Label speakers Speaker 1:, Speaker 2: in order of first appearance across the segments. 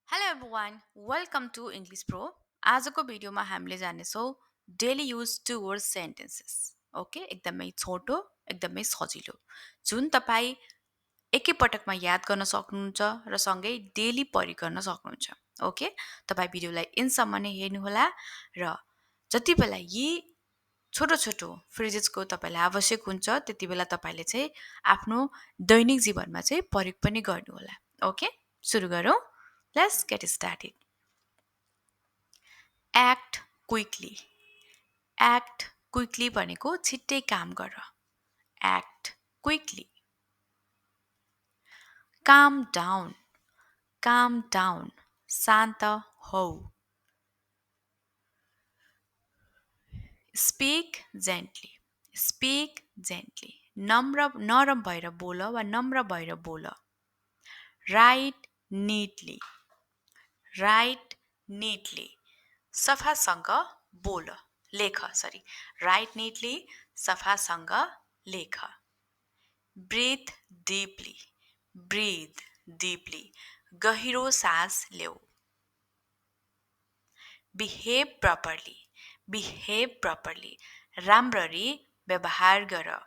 Speaker 1: Hello everyone welcome to English pro आजको भिडियोमा हामीले जानेछौँ daily use two word sentences okay एकदमै छोटो एकदमै सजिलो जुन तपाईँ एकैपटकमा याद गर्न सक्नुहुन्छ र सँगै डेली पढि गर्न सक्नुहुन्छ ओके तपाईँ भिडियोलाई इनसम्म नै हेर्नुहोला र जति बेला यी छोटो छोटो फ्रेजेसको तपाईँलाई आवश्यक हुन्छ त्यति बेला तपाईँले चाहिँ आफ्नो दैनिक जीवनमा चाहिँ प्रयोग पनि गर्नुहोला ओके सुरु गरौँ let's get started act quickly act quickly भनेको छिट्टै काम गर एक्ट क्विकली काम डाउन शान्त हौ स्पिक जेन्टली नरम भएर बोल वा नम्र भएर बोल राइट निटली सफासँग बोल लेख राइट निटली सफासँग लेख ब्रिथ डिपली गहिरो सास लेऊ बिहेभ प्रपरली राम्ररी व्यवहार गर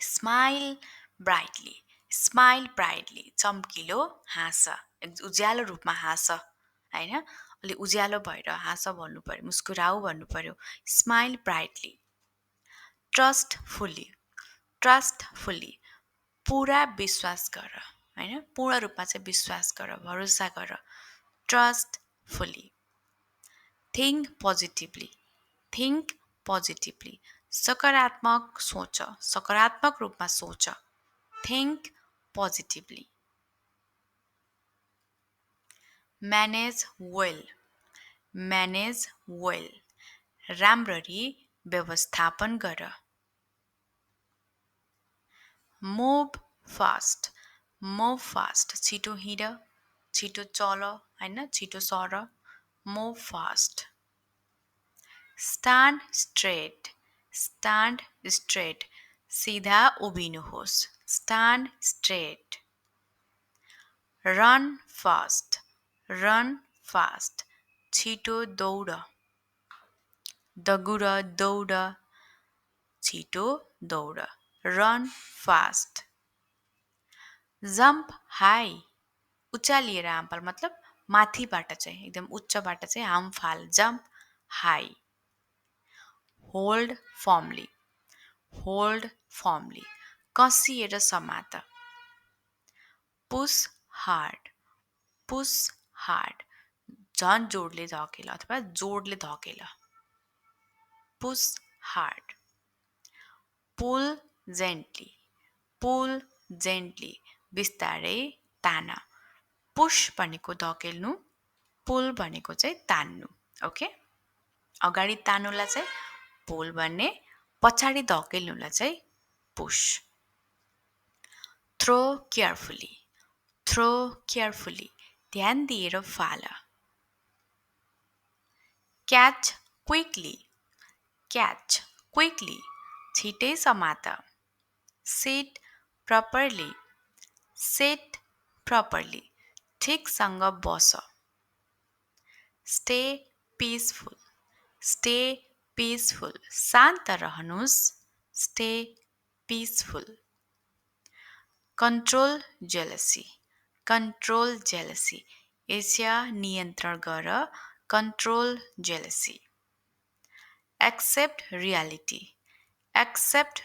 Speaker 1: स्माइल ब्राइटली चम्किलो हाँस उज्यालो रूपमा हाँस होइन अलि उज्यालो भएर हाँस भन्नु पर्यो मुस्कुराऊ भन्नु पर्यो स्माइल ब्राइटली ट्रस्ट फुल्ली पुरा विश्वास गर होइन पूर्ण रूपमा चाहिँ विश्वास गर भरोसा गर ट्रस्ट फुल्ली थिङ्क पोजिटिभली सकारात्मक रूपमा सोच थिङ्क पोजिटिभली म्यानेज वेल राम्ररी व्यवस्थापन गर मुभ फास्ट छिटो हिँड छिटो चल होइन छिटो sir move fast stand straight सिधा उभिनुहोस् स्ट्यान्ड स्ट्रेट रन फास्ट छिटो दौड दौड छिटो दौड रन फास्ट जम्प हाई उचालिएर हामफाल मतलब माथिबाट चाहिँ एकदम उच्चबाट चाहिँ हामफाल जम्प हाई होल्ड फर्मली कसिएर समात पुस हार्ड झन् जोडले धकेल अथवा जोडले धकेल पुस हार्ड पुल जेन्टली बिस्तारै तान पुश भनेको धकेल्नु पुल भनेको चाहिँ तान्नु ओके अगाडि तान्नुलाई चाहिँ पुल भन्ने पछाडि धकेल्नुलाई चाहिँ पुश थ्रो केयरफुली ध्यान दिएर फाल क्याच क्विकली छिटै समात सिट प्रपरली ठिकसँग बस स्टे पिसफुल शान्त रहनुहोस् स्टे पिसफुल कन्ट्रोल जेलसी ईर्ष्या नियन्त्रण गर कन्ट्रोल जेलसी एक्सेप्ट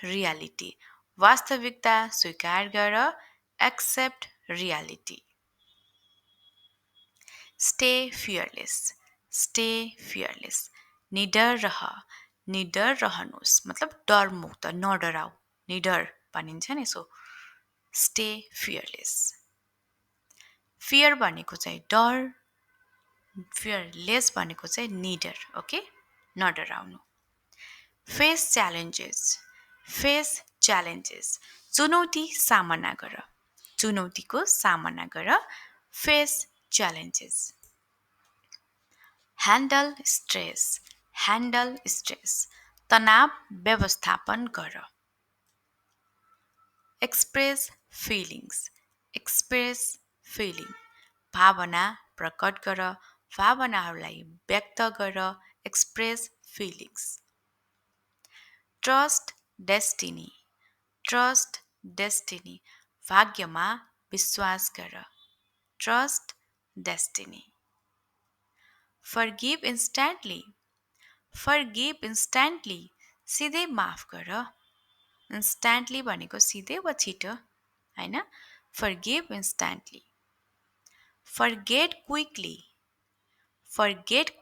Speaker 1: रियालिटी वास्तविकता स्वीकार गर एक्सेप्ट रियालिटी स्टे फियरलेस निडर रहनुहोस् मतलब डर मुक्त नडराऊ निडर भनिन्छ नि सो स्टे फियरलेस फियर भनेको चाहिँ डर फियरलेस भनेको चाहिँ निडर ओके नडराउनु फेस च्यालेन्जेस चुनौतीको सामना गर फेस च्यालेन्जेस ह्यान्डल स्ट्रेस तनाव व्यवस्थापन गर एक्सप्रेस फिलिङ भावना प्रकट गर भावनाहरूलाई व्यक्त गर express feelings trust destiny trust destiny भाग्यमा विश्वास गर trust destiny forgive instantly forgive instantly सिधै माफ गर इन्स्ट्यान्टली भनेको सिधै वा छिटो होइन फर्गिभ इन्स्ट्यान्टली फर्गेट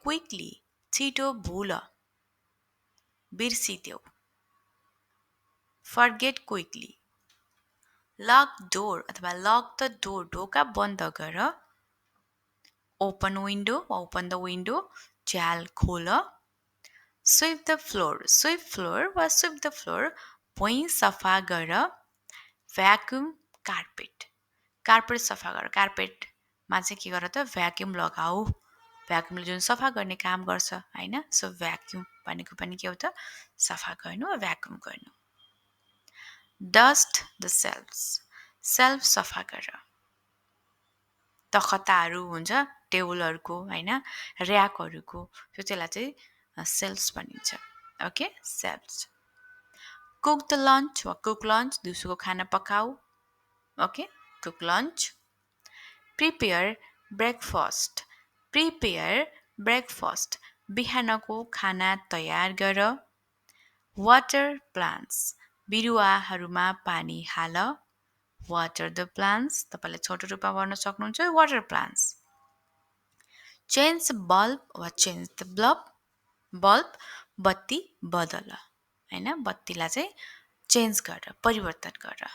Speaker 1: क्विकली छिटो भुल बिर्सिदेऊ फर्गेट क्विकली लक डोर अथवा लक द डोर ढोका बन्द गर ओपन विन्डो वा ओपन द विन्डो च्याल खोल स्विप द फ्लोर वा स्विप द फ्लोर भुइँ सफा गर भ्याक्युम कार्पेट सफा गर कार्पेटमा चाहिँ के गर त भ्याक्युम लगाऊ भ्याक्युमले जुन सफा गर्ने काम गर्छ होइन सो भ्याक्युम भनेको पनि के हो त सफा गर्नु वा भ्याक्युम गर्नु डस्ट द सेल्फ सफा गर तखताहरू हुन्छ टेबलहरूको होइन ऱ्याकहरूको त्यसलाई चाहिँ सेल्फ्स भनिन्छ ओके सेल्फ्स कुक द लन्च वा कुक लन्च दिउँसोको खाना पकाऊ okay cook lunch prepare breakfast बिहानको खाना तयार गर वाटर प्लान्ट्स बिरुवाहरूमा पानी हाल वाटर द प्लान्ट्स तपाईँले छोटो रूपमा गर्न सक्नुहुन्छ वाटर प्लान्ट्स चेन्ज बल्ब वा चेन्ज द बल्ब बत्ती बदल होइन बत्तीलाई चाहिँ चेन्ज गर परिवर्तन गर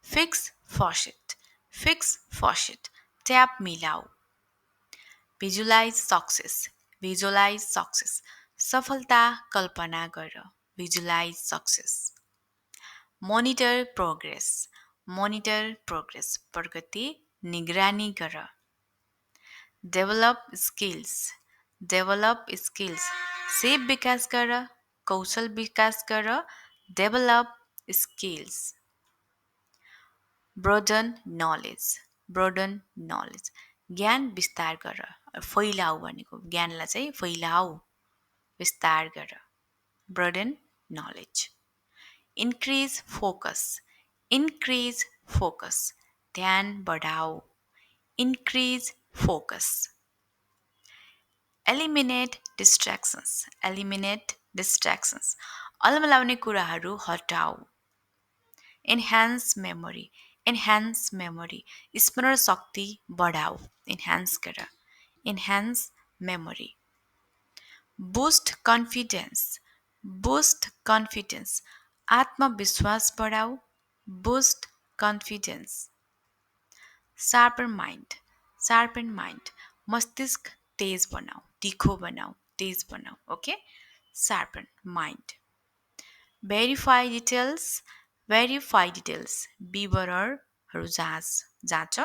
Speaker 1: फिक्स फसेट ट्याप मिलाऊ भिजुलाइज सक्सेस सफलता कल्पना गर भिजुलाइज सक्सेस मोनिटर प्रोग्रेस प्रगति निगरानी गर डेभलप स्किल्स सिप विकास गर कौशल विकास गर डेभलप स्किल्स ब्रोडन नलेज ज्ञान विस्तार गर फैलाऊ भनेको ज्ञानलाई चाहिँ फैलाऊ विस्तार गर ब्रोडन नलेज इन्क्रिज फोकस ध्यान बढाऊ इन्क्रिज फोकस एलिमिनेट डिस्ट्र्याक्सन्स अलमलाउने कुराहरू हटाऊ एन्हान्स मेमोरी स्मरण शक्ति बढाऊ एन्हान्स गर एन्हान्स मेमोरी बुस्ट कन्फिडेन्स आत्मविश्वास बढाऊ बुस्ट कन्फिडेन्स शार्पन माइन्ड मस्तिष्क तेज बनाऊ तिखो बनाऊ तेज बनाऊ okay sharpen mind verify details विवरणहरू जाँच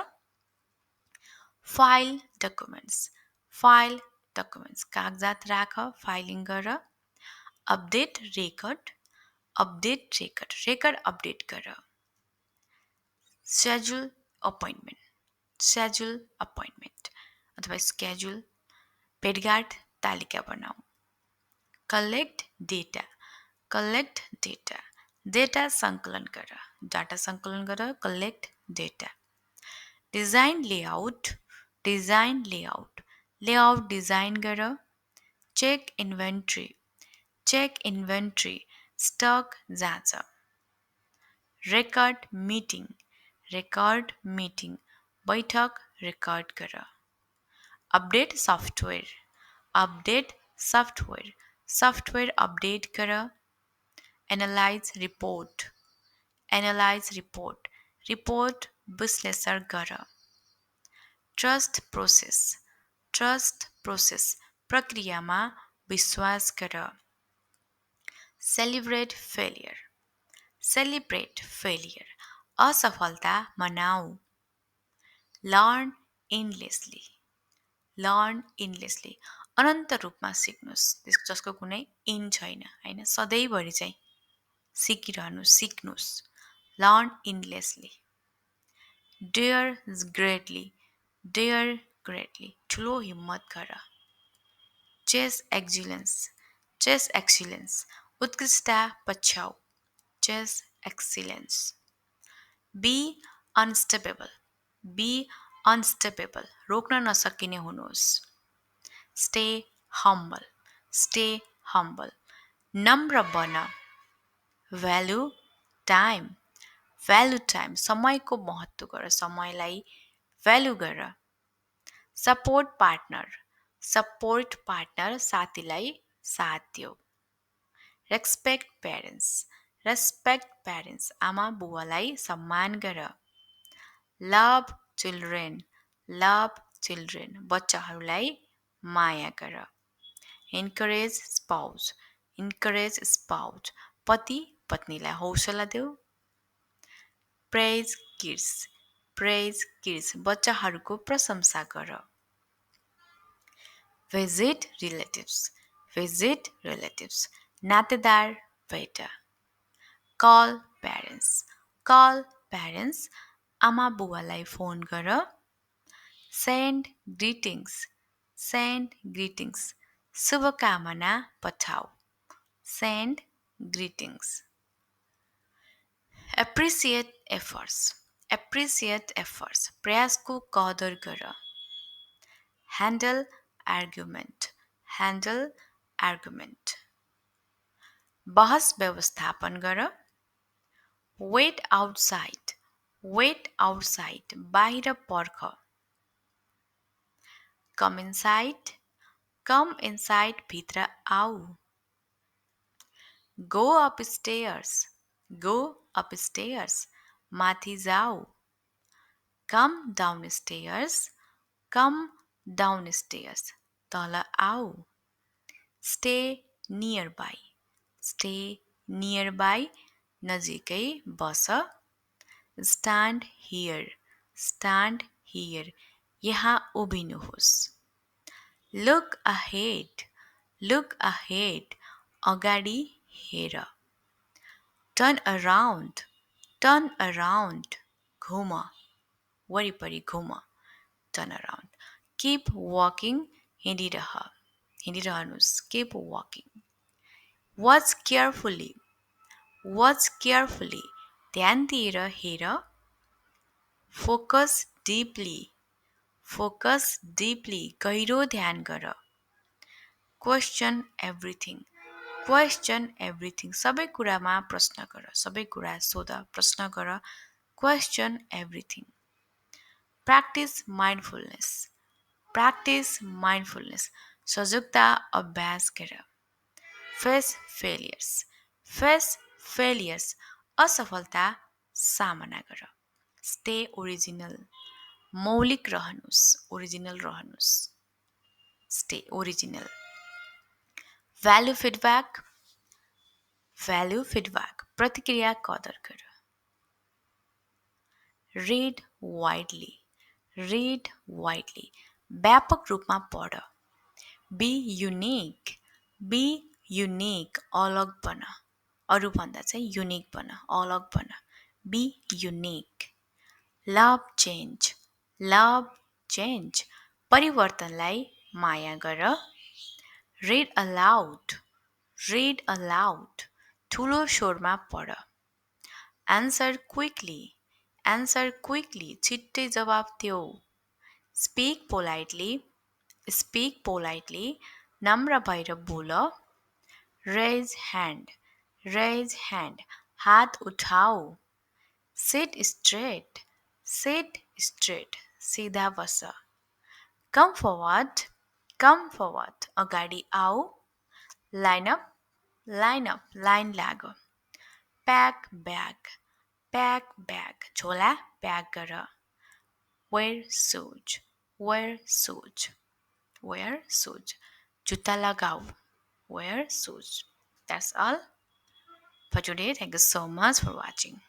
Speaker 1: फाइल डकुमेन्ट्स कागजात राख फाइलिङ गर अपडेट रेकर्ड अपडेट गर स्केड्युल अपोइन्टमेन्ट अथवा स्केड्युल भेटघाट तालिका बनाऊ कलेक्ट डेटा सङ्कलन गर collect data design layout design गर चेक इन्भेन्ट्री स्टक जाँच रेकर्ड मिटिङ बैठक रेकर्ड गर अपडेट सफ्टवेयर अपडेट गर एनालाइज रिपोर्ट विश्लेषण गर ट्रस्ट प्रोसेस प्रक्रियामा विश्वास गर सेलिब्रेट फेलियर असफलता मनाऊ लर्न इन्डलेसली अनन्त रूपमा सिक्नुहोस् जसको कुनै इन छैन होइन सधैँभरि चाहिँ सिक्नुहोस् learn इन्डलेसली Dare greatly. Dare greatly. ठुलो हिम्मत गर. Chase excellence. Chase excellence. उत्कृष्टता पछ्याउ. Chase excellence. Be unstoppable. Be unstoppable. रोक्न नसकिने हुनुहोस्. Stay humble. Stay humble. नम्र बन. Value time. Value time. समयको महत्त्व गर. समयलाई value गर. Support partner. Support partner. साथीलाई साथ दियो. Respect parents. Respect parents. आमा बुवालाई सम्मान गर. Love children. Love children. बच्चाहरूलाई माया गर. Encourage spouse. Encourage spouse. पति पत्नीलाई हौसला देऊ. Praise kids. Praise kids. बच्चाहरूको प्रशंसा गर. Visit relatives. Visit relatives. नातेदार भेट. Call parents. Call parents. आमा बुवालाई फोन गर. Send greetings. Send greetings. शुभकामना पठाऊ. Send greetings. Appreciate efforts. Appreciate efforts. प्रयासको कदर गर. Handle argument. Handle argument. बहस व्यवस्थापन गर. Wait outside. Wait outside. बाहिर पर्ख. Come inside. Come inside. भित्र आऊ. Go upstairs. Go upstairs. माथि जाऊ. Come downstairs. Come downstairs. तल आऊ. Stay nearby. Stay nearby. नजिकै बस. Stand here. Stand here. यहाँ उभिनुहोस्. Look ahead. Look ahead. अगाडि हेर. Turn around. Turn around. घुम. वरिपरि घुम. Turn around. Keep walking. हिँडिरह. हिँडिरहनुहोस्. Keep walking. Watch carefully. Watch carefully. ध्यान दिएर हेर. Focus deeply. Focus deeply. गहिरो ध्यान गर. Question everything. Question everything. सबै कुरामा प्रश्न गर. सबै कुरा सोध. प्रश्न गर. Question everything. Practice mindfulness. Practice mindfulness. सजगता अभ्यास गर. Face failures. Face failures. असफलता सामना गर. Stay original. मौलिक रहनुहोस्. Original रहनुहोस्. Stay original. Value feedback. Value feedback. प्रतिक्रिया कदर गर. Read widely. Read widely. व्यापक रूपमा पढ. Be unique. Be unique. अलग बन. अरूभन्दा चाहिँ युनिक बन. अलग बन. Be unique. Love change. Love change. परिवर्तनलाई माया गर. Read aloud. Read aloud. ठुलो स्वरमा पढ. Answer quickly. Answer quickly. छिट्टै जवाफ देऊ. Speak politely. Speak politely. नम्र भएर बोल. Raise hand. Raise hand. हात उठाऊ. Sit straight. Sit straight. सिधा बस. Come forward. Come forward. अगाडि आऊ. Line up. Line up. Line लाग. Pack bag. Pack bag. झोला प्याक गर. Wear shoes. Wear shoes. Wear shoes. जुत्ता लगाऊ. Wear shoes. That's all for today. Thank you so much for watching.